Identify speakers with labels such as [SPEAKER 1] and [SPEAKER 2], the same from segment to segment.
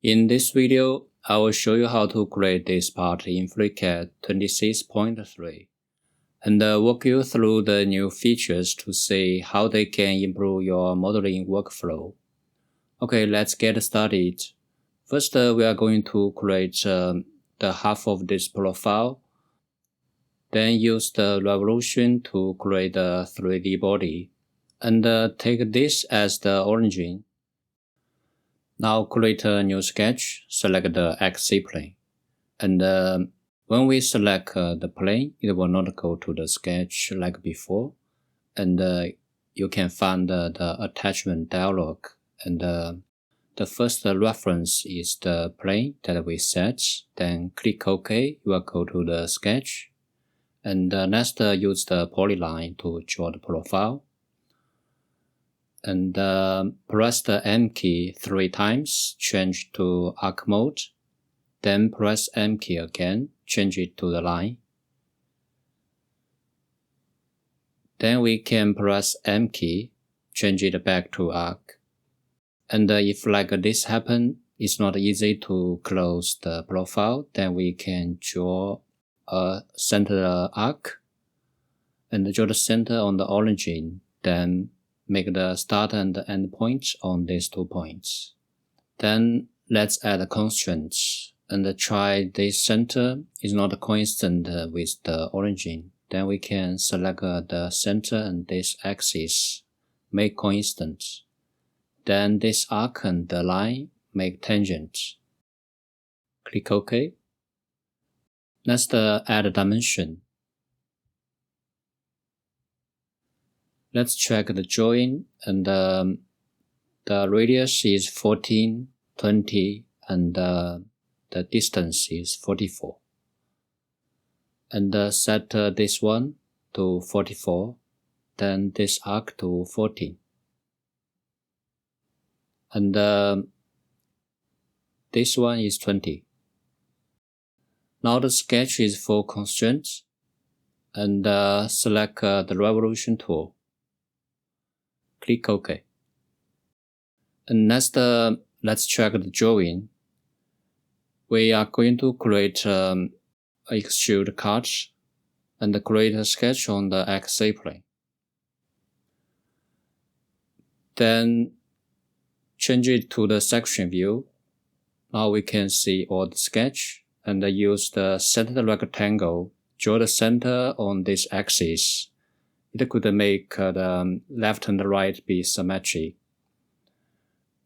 [SPEAKER 1] In this video, I will show you how to create this part in FreeCAD 26.3 and walk you through the new features to see how they can improve your modeling workflow. Okay, let's get started. First, we are going to create the half of this profile. Then use the revolution to create a 3D body. And take this as the origin. Now create a new sketch, select the XZ plane. And when we select the plane, it will not go to the sketch like before. And you can find the attachment dialog. And the first reference is the plane that we set. Then click OK, you will go to the sketch. And next use the polyline to draw the profile. And press the M key 3 times, change to arc mode. Then press M key again, change it to the line. Then we can press M key, change it back to arc. And if like this happen, it's not easy to close the profile, then we can draw a center arc and draw the center on the origin, then make the start and the end points on these 2 points. Then let's add constraints and try this center is not coincident with the origin. Then we can select the center and this axis, make coincident. Then this arc and the line make tangent. Click OK. Next add a dimension. Let's check the join, and the radius is 14, 20, and the distance is 44. And set this one to 44, then this arc to 14. And this one is 20. Now the sketch is full constraints, and select the revolution tool. Click OK. And next, let's check the drawing. We are going to create extrude cut and create a sketch on the XZ plane. Then change it to the section view. Now we can see all the sketch and use the center rectangle, draw the center on this axis. It could make the left and the right be symmetric.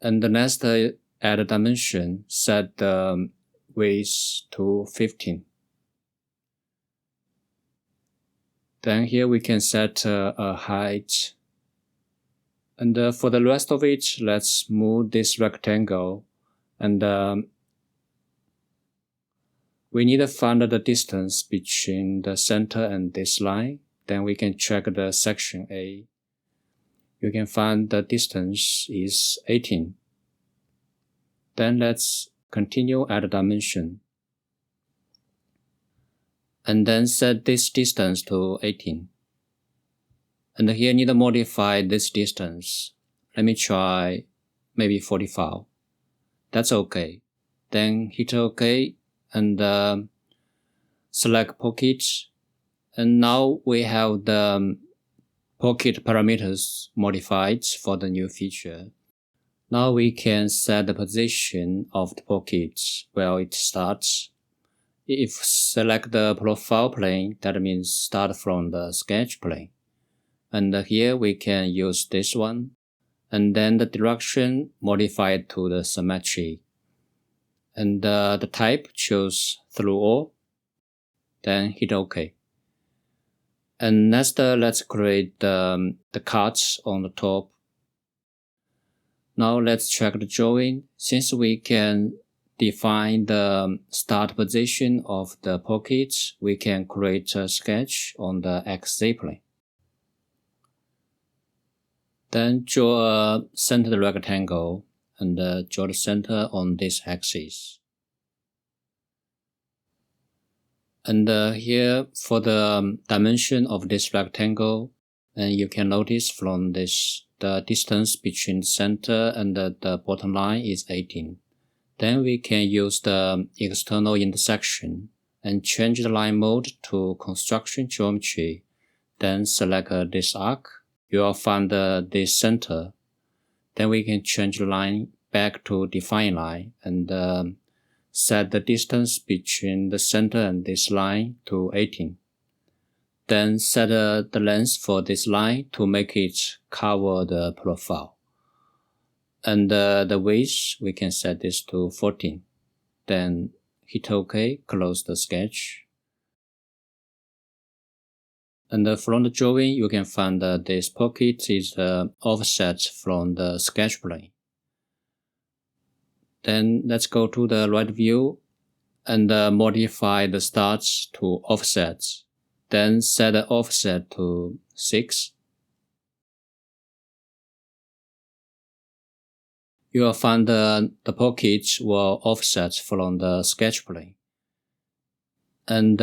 [SPEAKER 1] And the next add a dimension, set the width to 15. Then here we can set a height. And for the rest of it, let's move this rectangle. And we need to find the distance between the center and this line. Then we can check the section A. You can find the distance is 18. Then let's continue at a dimension. And then set this distance to 18. And here need to modify this distance. Let me try maybe 45. That's okay. Then hit OK and select pocket. And now we have the pocket parameters modified for the new feature. Now we can set the position of the pocket where it starts. If select the profile plane, that means start from the sketch plane. And here we can use this one. And then the direction modified to the symmetry. And the type choose through all. Then hit OK. And next, let's create the cuts on the top. Now let's check the drawing. Since we can define the start position of the pockets, we can create a sketch on the XZ plane. Then draw a centered rectangle and draw the center on this axis. And here for the dimension of this rectangle, and you can notice from this the distance between the center and the bottom line is 18. Then we can use the external intersection and change the line mode to construction geometry. Then select this arc. You will find this center. Then we can change the line back to define line and set the distance between the center and this line to 18. Then set the length for this line to make it cover the profile. And the width, we can set this to 14. Then hit OK, close the sketch. And from the drawing, you can find that this pocket is offset from the sketch plane. Then let's go to the right view and modify the starts to offset. Then set the offset to 6. You will find the pockets will offset from the sketch plane. And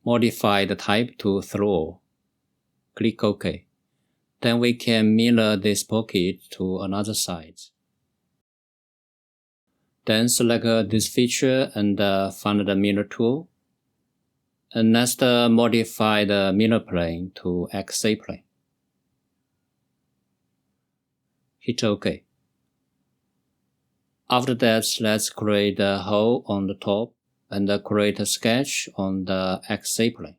[SPEAKER 1] modify the type to through. Click OK. Then we can mirror this pocket to another side. Then select this feature and find the mirror tool. And next modify the mirror plane to XY plane. Hit OK. After that, let's create a hole on the top and create a sketch on the XY plane.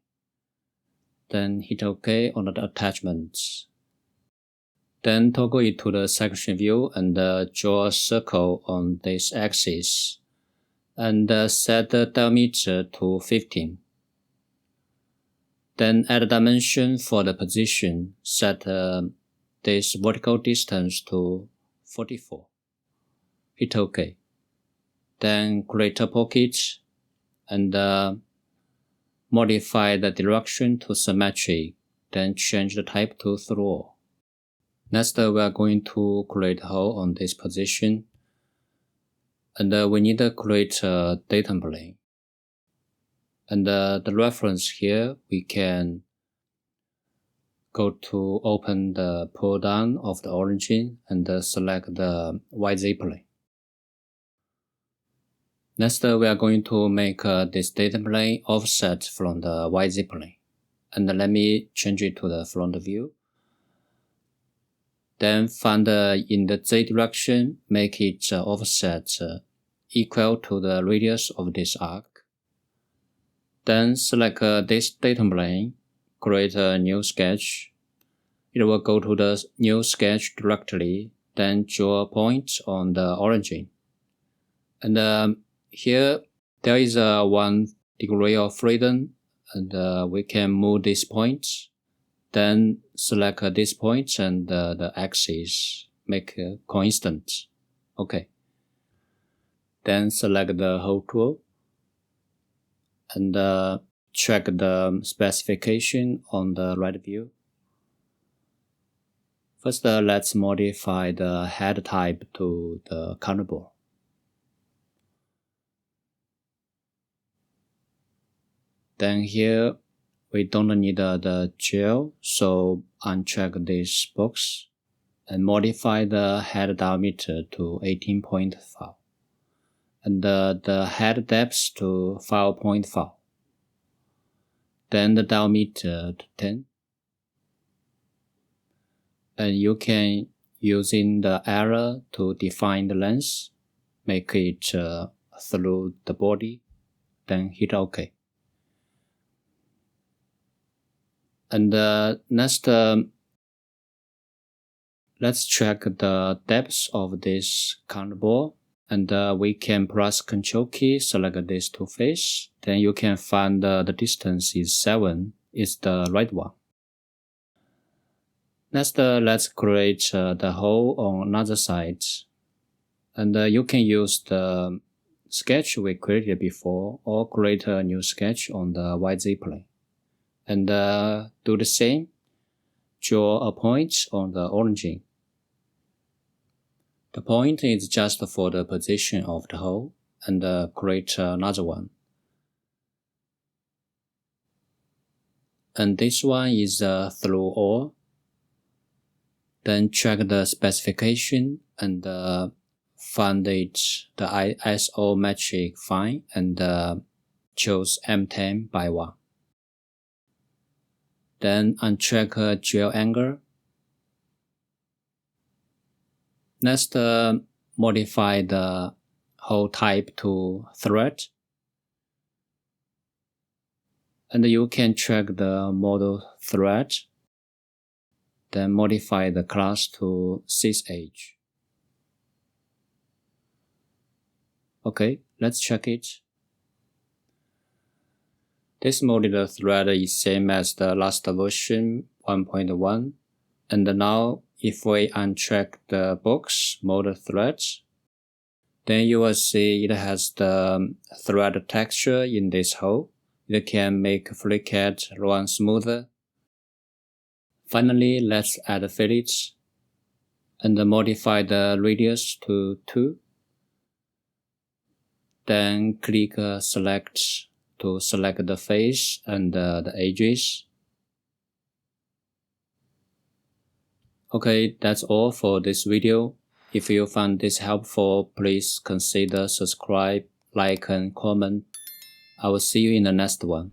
[SPEAKER 1] Then hit OK on the attachments. Then toggle it to the section view and draw a circle on this axis. And set the diameter to 15. Then add a dimension for the position. Set this vertical distance to 44. Hit OK. Then create a pocket and modify the direction to symmetric. Then change the type to through. Next, we are going to create a hole on this position. And we need to create a datum plane. And the reference here, we can go to open the pull down of the origin and select the YZ plane. Next, we are going to make this datum plane offset from the YZ plane. And let me change it to the front view. Then find in the Z direction, make it offset equal to the radius of this arc. Then select this datum plane, create a new sketch. It will go to the new sketch directly, then draw a point on the origin. And here, there is 1 degree of freedom, and we can move this point. Then select this point and the axis, make constant. OK. Then select the hole tool and check the specification on the right view. First, let's modify the head type to the carnivore. Then here, we don't need the gel, so uncheck this box and modify the head diameter to 18.5 and the head depth to 5.5. Then the diameter to 10. And you can using the arrow to define the length, make it through the body, then hit OK. And next, let's check the depth of this carnivore. And we can press Ctrl key, select this two face. Then you can find the distance is 7, is the right one. Next, let's create the hole on another side. And you can use the sketch we created before or create a new sketch on the YZ plane. And do the same. Draw a point on the origin. The point is just for the position of the hole, and create another one. And this one is through all. Then check the specification and find it the ISO metric fine and choose M10 by 1. Then uncheck gel angle. Next, modify the hole type to thread. And you can check the model thread. Then modify the class to sysedge. Okay, let's check it. This model thread is same as the last version 1.1. And now if we uncheck the box model threads, then you will see it has the thread texture in this hole. It can make FreeCAD run smoother. Finally, let's add fillets and modify the radius to 2. Then click select to select the face and the edges. Okay, that's all for this video. If you found this helpful, please consider subscribe, like and comment. I will see you in the next one.